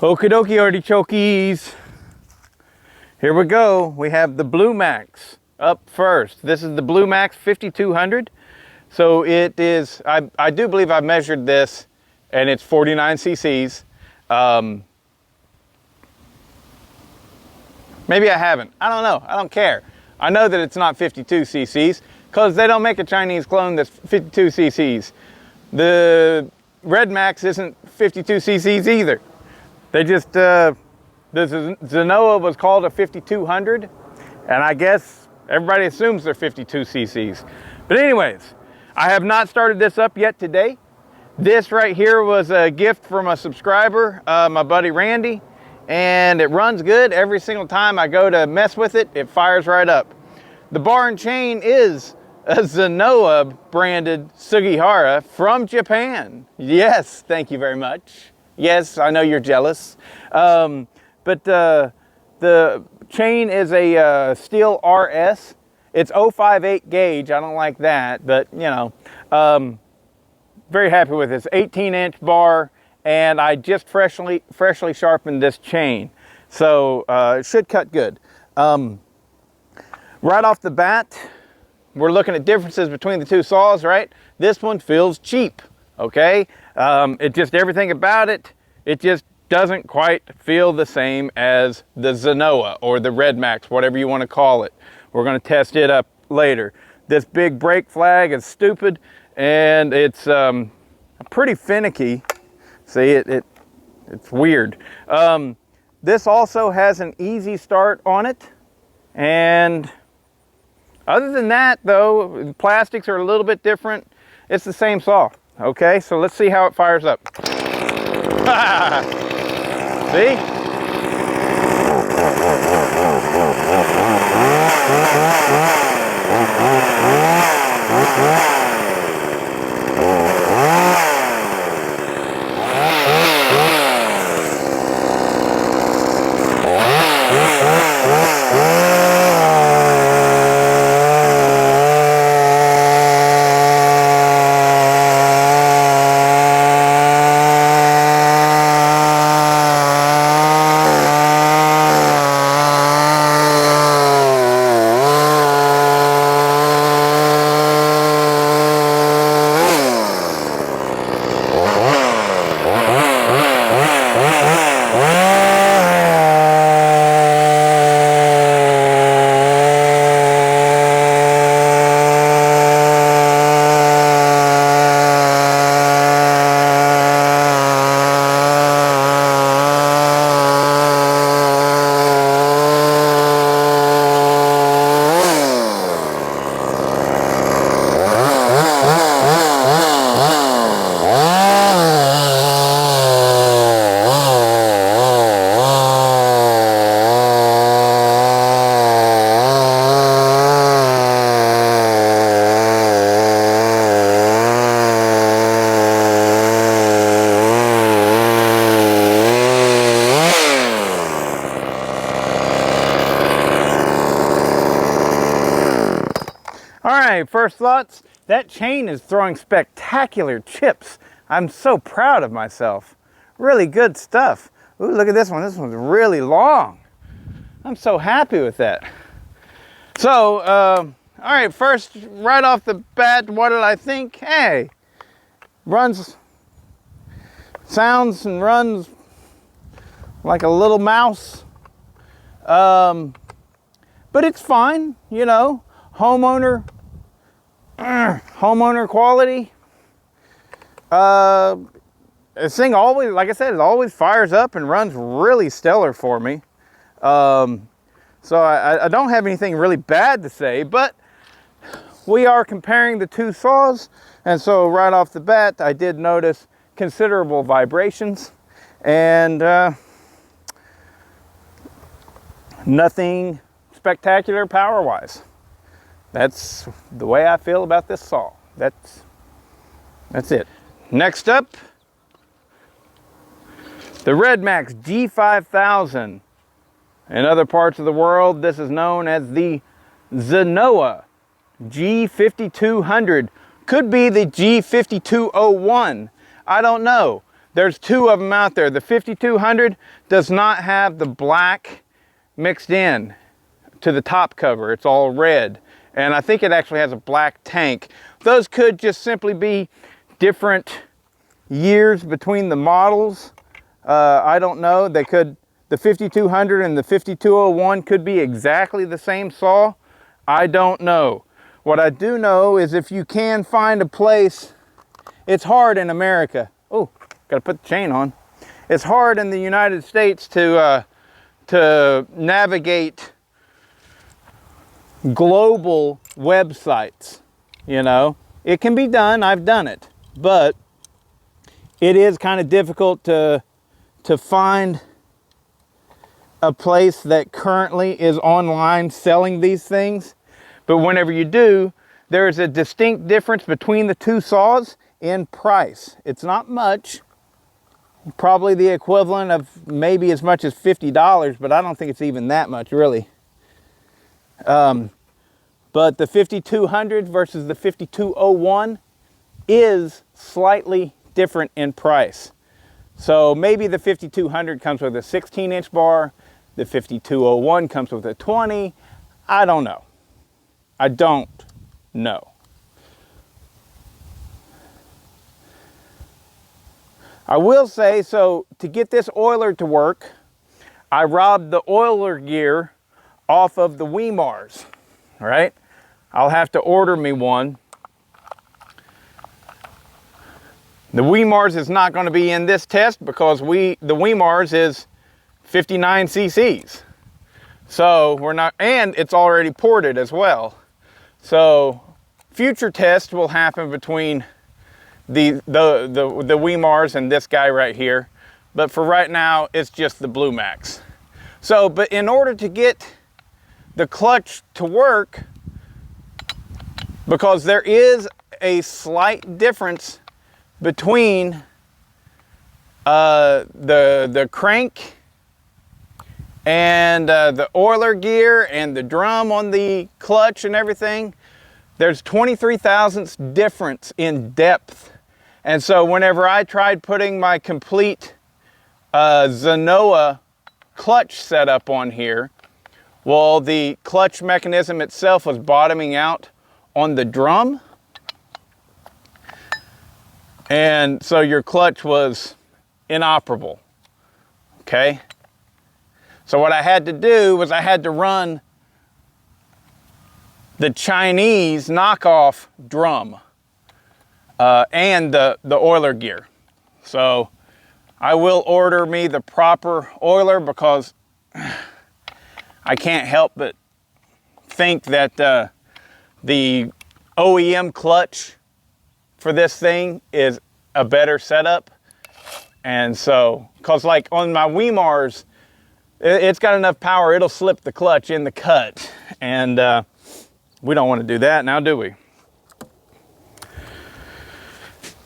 Okie dokie artichokes. Here we go. We have the BlueMax up first. This is the BlueMax 5200. So it is, I do believe I measured this and it's 49 cc's. Maybe I haven't. I don't know. I don't care. I know that it's not 52 cc's because they don't make a Chinese clone that's 52 cc's. The Redmax isn't 52 cc's either. They just, the Zenoa was called a 5200, and I guess everybody assumes they're 52 cc's. But anyways, I have not started this up yet today. This right here was a gift from a subscriber, my buddy Randy, and it runs good. Every single time I go to mess with it, it fires right up. The bar and chain is a Zenoa branded Sugihara from Japan. Yes, thank you very much. Yes, I know you're jealous. But the chain is a steel RS. It's 058 gauge. I don't like that, but you know, very happy with this 18-inch bar, and I just freshly sharpened this chain, so it should cut good. Right off the bat, we're looking at differences between the two saws, right? This one feels cheap, okay? It just, everything about it, it just doesn't quite feel the same as the Zenoa or the Redmax, whatever you want to call it. We're going to test it up later. This big brake flag is stupid, and it's pretty finicky. See, it's weird. This also has an easy start on it, and other than that, though, the plastics are a little bit different. It's the same saw. Okay, so let's see how it fires up. See? All right, first thoughts, that chain is throwing spectacular chips. I'm so proud of myself. Really good stuff. Ooh, look at this one. This one's really long. I'm so happy with that. So, all right, first, right off the bat, what did I think? Hey, sounds and runs like a little mouse. But it's fine, you know. Homeowner quality. This thing always, like I said, it always fires up and runs really stellar for me. So I don't have anything really bad to say, but we are comparing the two saws, and so right off the bat I did notice considerable vibrations, and nothing spectacular power wise. That's the way I feel about this saw. That's it. Next up, the Redmax G5000. In other parts of the world, this is known as the Zenoa G5200. Could be the G5201. I don't know. There's two of them out there. The 5200 does not have the black mixed in to the top cover. It's all red. And I think it actually has a black tank. Those could just simply be different years between the models. I don't know. They could, the 5200 and the 5201 could be exactly the same saw. I don't know. What I do know is if you can find a place, it's hard in America. Oh, got to put the chain on. It's hard in the United States to navigate global websites. You know, it can be done. I've done it, but it is kind of difficult to find a place that currently is online selling these things. But whenever you do, there is a distinct difference between the two saws in price. It's not much, probably the equivalent of maybe as much as $50, but I don't think it's even that much really. But the 5200 versus the 5201 is slightly different in price. So maybe the 5200 comes with a 16-inch bar, the 5201 comes with a 20. I don't know. I don't know. I will say, so to get this oiler to work, I robbed the oiler gear off of the WeMars, right? I'll have to order me one. The WeMars is not going to be in this test because the WeMars is 59 cc's. So we're not, and it's already ported as well. So future tests will happen between the WeMars and this guy right here. But for right now, it's just the BlueMax. So, but in order to get the clutch to work, because there is a slight difference between the crank and the oiler gear and the drum on the clutch and everything, there's 23 thousandths difference in depth. And so whenever I tried putting my complete Zenoa clutch setup on here, well, the clutch mechanism itself was bottoming out on the drum. And so your clutch was inoperable, okay? So what I had to do was I had to run the Chinese knockoff drum and the oiler gear. So I will order me the proper oiler because I can't help but think that the OEM clutch for this thing is a better setup. And so, cause like on my WeMars, it's got enough power, it'll slip the clutch in the cut. And we don't want to do that now, do we?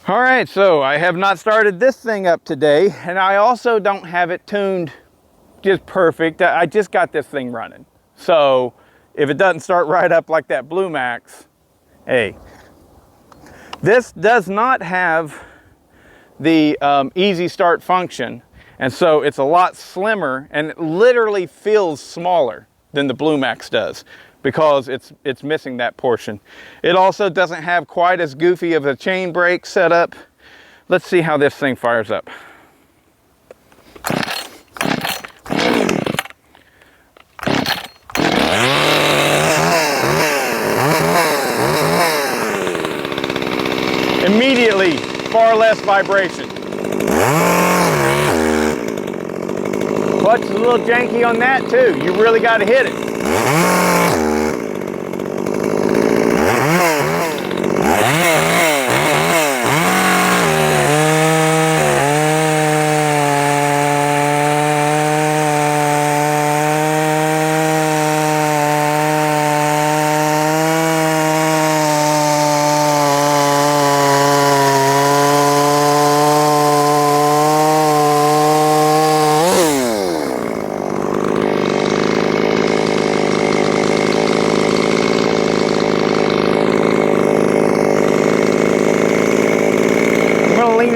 All right, so I have not started this thing up today, and I also don't have it tuned just perfect. I just got this thing running. So if it doesn't start right up like that BlueMax, hey. This does not have the easy start function, and so it's a lot slimmer, and it literally feels smaller than the BlueMax does because it's missing that portion. It also doesn't have quite as goofy of a chain brake setup. Let's see how this thing fires up. Immediately, far less vibration. Clutch is a little janky on that too. You really got to hit it.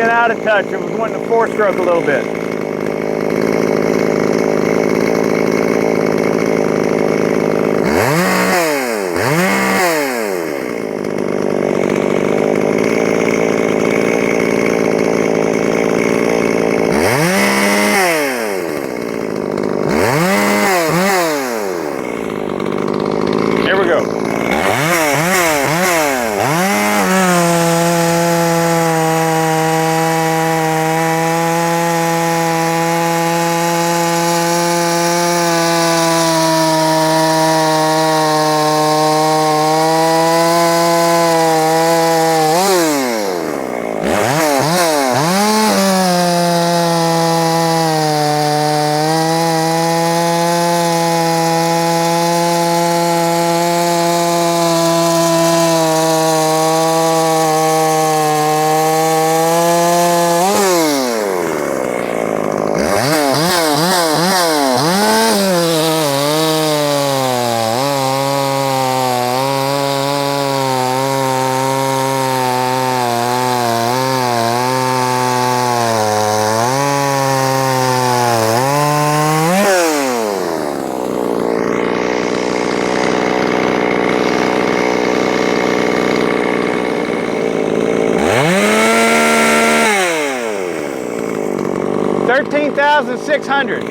Out of touch. wanting to four-stroke a little bit. Here we go. $13,600.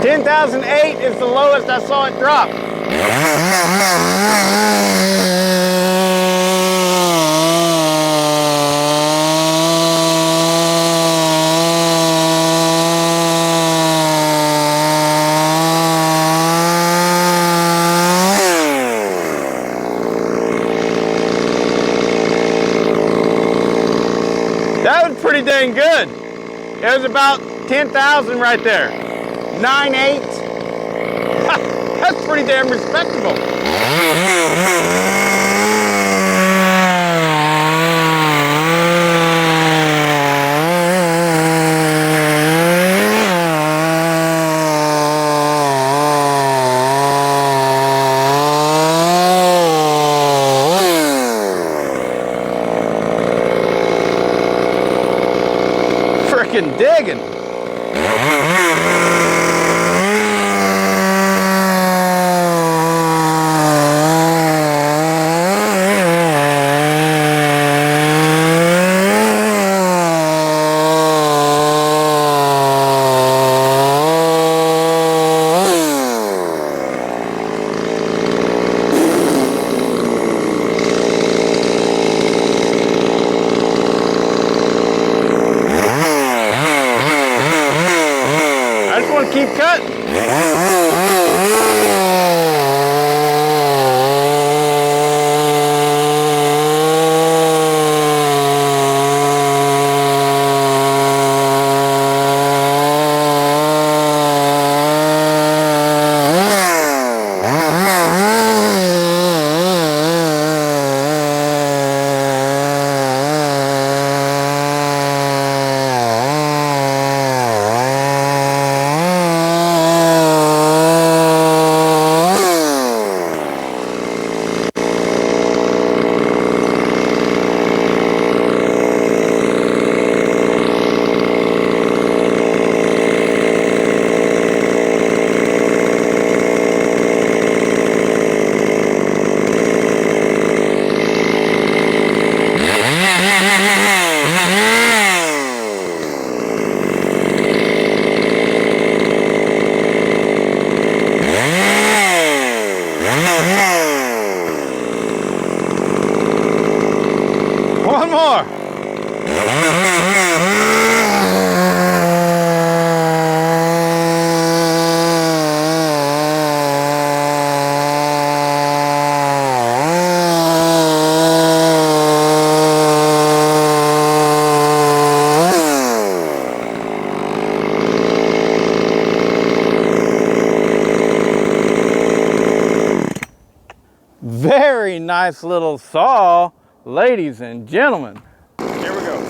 $10,008 is the lowest I saw it drop. That was pretty dang good. It was about 10,000 right there. 9.8. That's pretty damn respectable. Frickin' digging. Keep cutting. nice little saw, ladies and gentlemen. Here we go.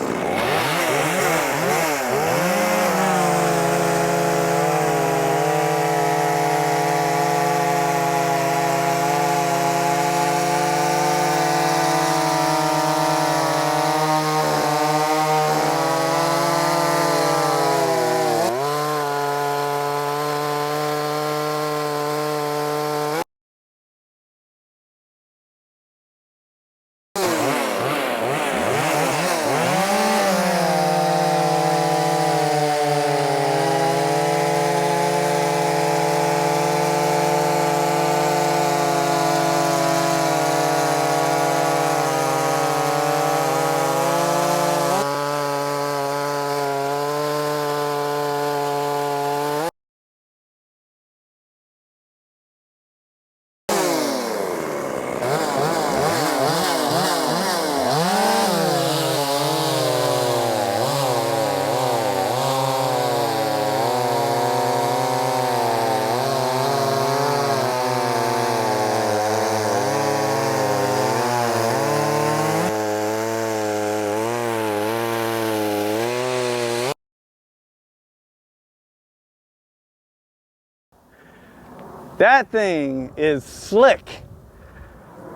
That thing is slick.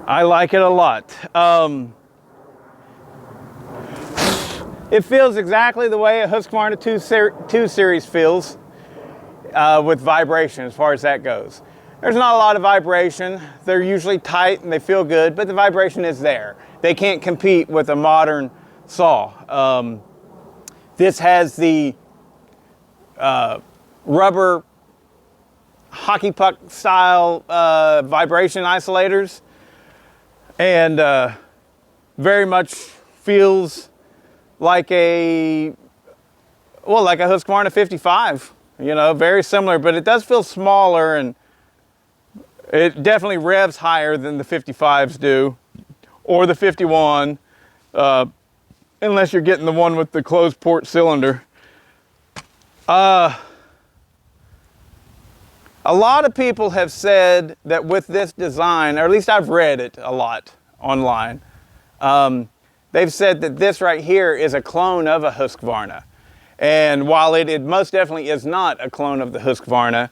I like it a lot. It feels exactly the way a Husqvarna 2 Series feels with vibration as far as that goes. There's not a lot of vibration. They're usually tight and they feel good, but the vibration is there. They can't compete with a modern saw. This has the rubber hockey puck style vibration isolators, and very much feels like a Husqvarna 55, you know, very similar, but it does feel smaller, and it definitely revs higher than the 55s do, or the 51, unless you're getting the one with the closed port cylinder. A lot of people have said that with this design, or at least I've read it a lot online, they've said that this right here is a clone of a Husqvarna. And while it most definitely is not a clone of the Husqvarna,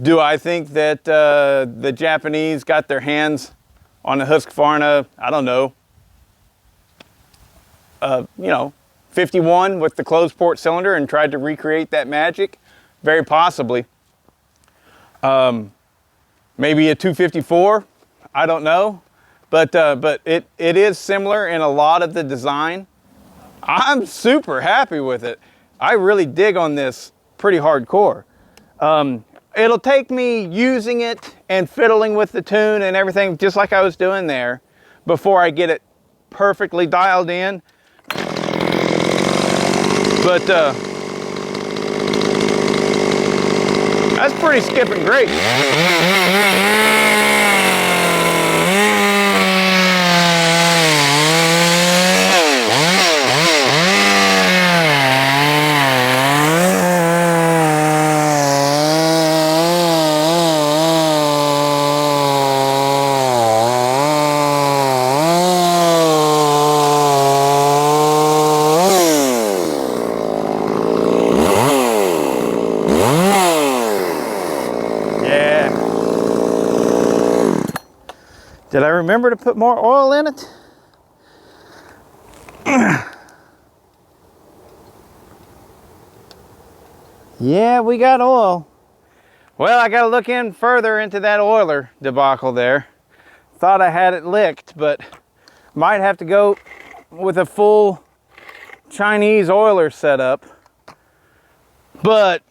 do I think that the Japanese got their hands on a Husqvarna, I don't know, 51 with the closed port cylinder and tried to recreate that magic? Very possibly. Maybe a 254, I don't know, but it is similar in a lot of the design. I'm super happy with it. I really dig on this pretty hardcore. It'll take me using it and fiddling with the tune and everything, just like I was doing there, before I get it perfectly dialed in. But that's pretty skipping great. Did I remember to put more oil in it? Yeah, we got oil. Well, I got to look in further into that oiler debacle there. Thought I had it licked, but might have to go with a full Chinese oiler setup. But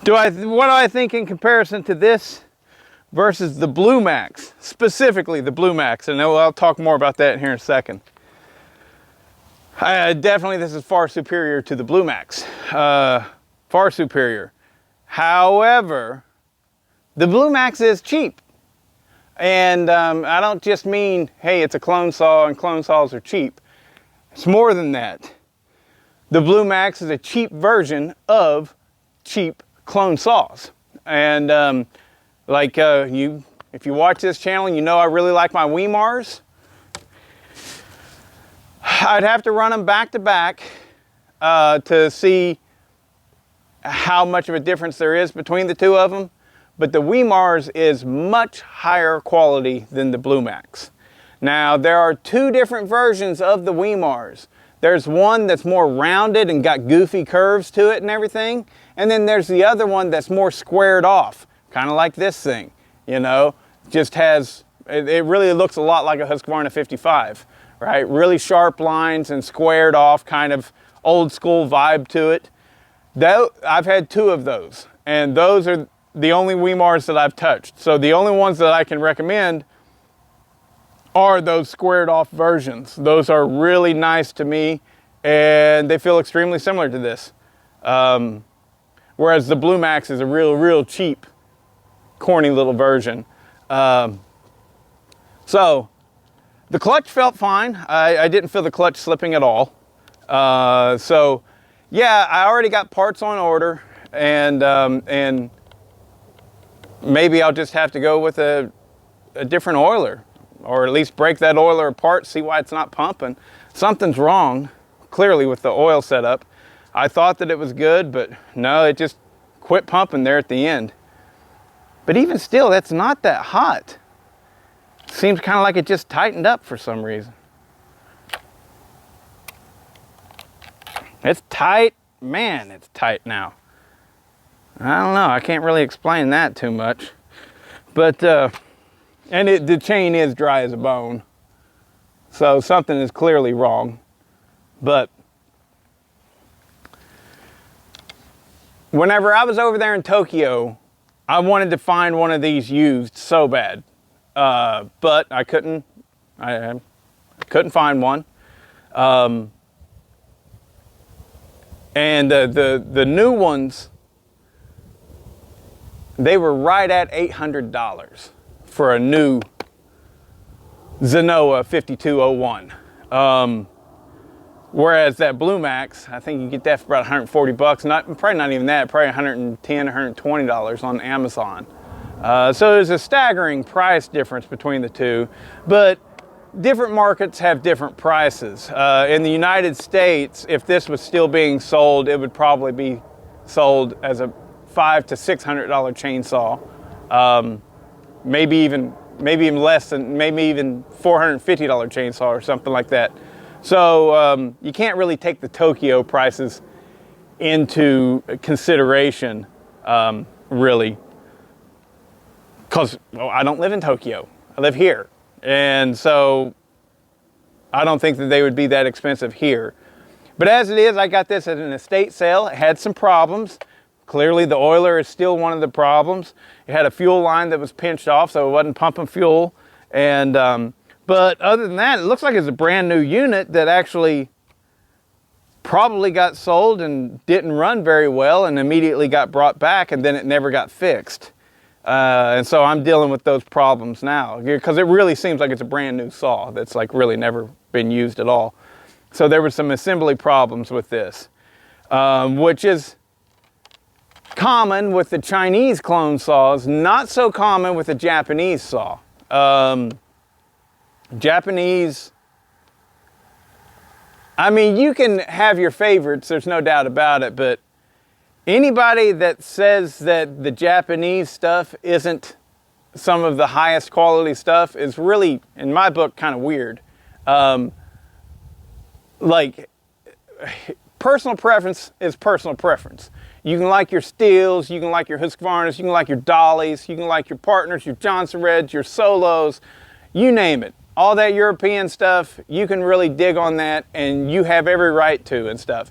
what do I think in comparison to this versus the BlueMax, specifically the BlueMax, and I'll talk more about that here in a second. Definitely this is far superior to the BlueMax, far superior. However, the BlueMax is cheap, and I don't just mean, hey, it's a clone saw and clone saws are cheap. It's more than that. The BlueMax is a cheap version of cheap clone saws, and you If you watch this channel, you know I really like my Weimars. I'd have to run them back to back to see how much of a difference there is between the two of them. But the Weimars is much higher quality than the BlueMax. Now, there are two different versions of the Weimars. There's one that's more rounded and got goofy curves to it and everything. And then there's the other one that's more squared off, kind of like this thing, you know. Just has, it really looks a lot like a Husqvarna 55, right? Really sharp lines and squared off, kind of old school vibe to it. I've had two of those, and those are the only Weimars that I've touched. So the only ones that I can recommend are those squared off versions. Those are really nice to me, and they feel extremely similar to this. Whereas the BlueMax is a real cheap, corny little version. So the clutch felt fine. I didn't feel the clutch slipping at all. So yeah, I already got parts on order, and maybe I'll just have to go with a different oiler, or at least break that oiler apart, see why it's not pumping. Something's wrong, clearly, with the oil setup. I thought that it was good, but no, it just quit pumping there at the end. But even still, that's not that hot. Seems kind of like it just tightened up for some reason. It's tight. Man, it's tight now. I don't know. I can't really explain that too much. But, the chain is dry as a bone. So something is clearly wrong. But whenever I was over there in Tokyo, I wanted to find one of these used so bad. But I couldn't find one. And the new ones, they were right at $800 for a new Zenoa 5201. Whereas that BlueMax, I think you get that for about 140 bucks. Probably not even that, probably 110, $120 on Amazon. So there's a staggering price difference between the two, but different markets have different prices. In the United States, if this was still being sold, it would probably be sold as a $500 to $600 chainsaw. Maybe even less than, maybe even $450 chainsaw or something like that. So you can't really take the Tokyo prices into consideration, really, because I don't live in Tokyo. I live here. And so I don't think that they would be that expensive here. But as it is, I got this at an estate sale. It had some problems. Clearly the oiler is still one of the problems. It had a fuel line that was pinched off, so it wasn't pumping fuel. And but other than that, it looks like it's a brand new unit that actually probably got sold and didn't run very well and immediately got brought back, and then it never got fixed. And so I'm dealing with those problems now, because it really seems like it's a brand new saw that's like really never been used at all. So there were some assembly problems with this, which is common with the Chinese clone saws, not so common with the Japanese saw. Japanese, I mean, you can have your favorites, there's no doubt about it, but anybody that says that the Japanese stuff isn't some of the highest quality stuff is really, in my book, kind of weird. Like, personal preference is personal preference. You can like your Steels, you can like your Husqvarnas, you can like your Dollies, you can like your Partners, your Johnson Reds, your Solos, you name it. All that European stuff, you can really dig on that, and you have every right to and stuff.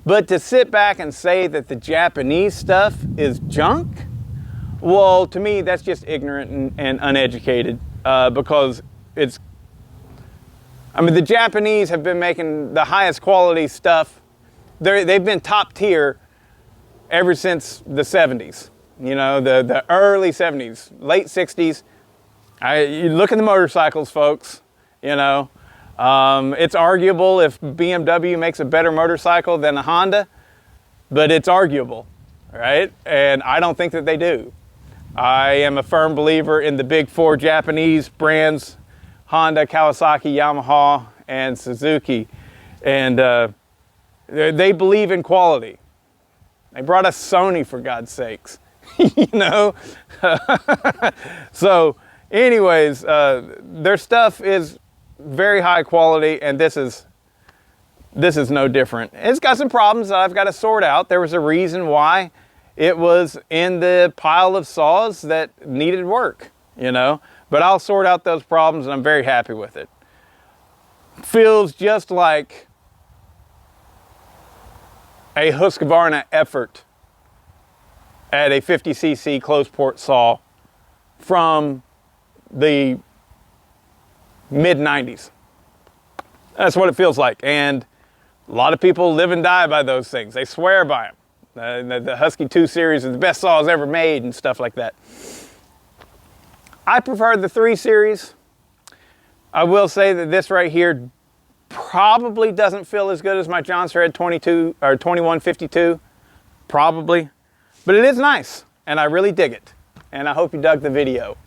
But to sit back and say that the Japanese stuff is junk, well, to me, that's just ignorant and uneducated, because it's, I mean, the Japanese have been making the highest quality stuff. They've been top tier ever since the 70s, you know, the early 70s, late 60s. You look at the motorcycles, folks, you know. It's arguable if BMW makes a better motorcycle than a Honda, but it's arguable, right? And I don't think that they do. I am a firm believer in the big four Japanese brands, Honda, Kawasaki, Yamaha, and Suzuki. And they believe in quality. They brought us Sony, for God's sakes. You know? So anyways, their stuff is very high quality, and this is no different. It's got some problems that I've got to sort out. There was a reason why it was in the pile of saws that needed work, you know? But I'll sort out those problems, and I'm very happy with it. Feels just like a Husqvarna effort at a 50cc closed port saw from the mid-90s. That's what it feels like. And a lot of people live and die by those things. They swear by them. The Husky 2 series is the best saws ever made and stuff like that. I prefer the 3 series. I will say that this right here probably doesn't feel as good as my John Thread 22 or 2152. Probably. But it is nice, and I really dig it. And I hope you dug the video.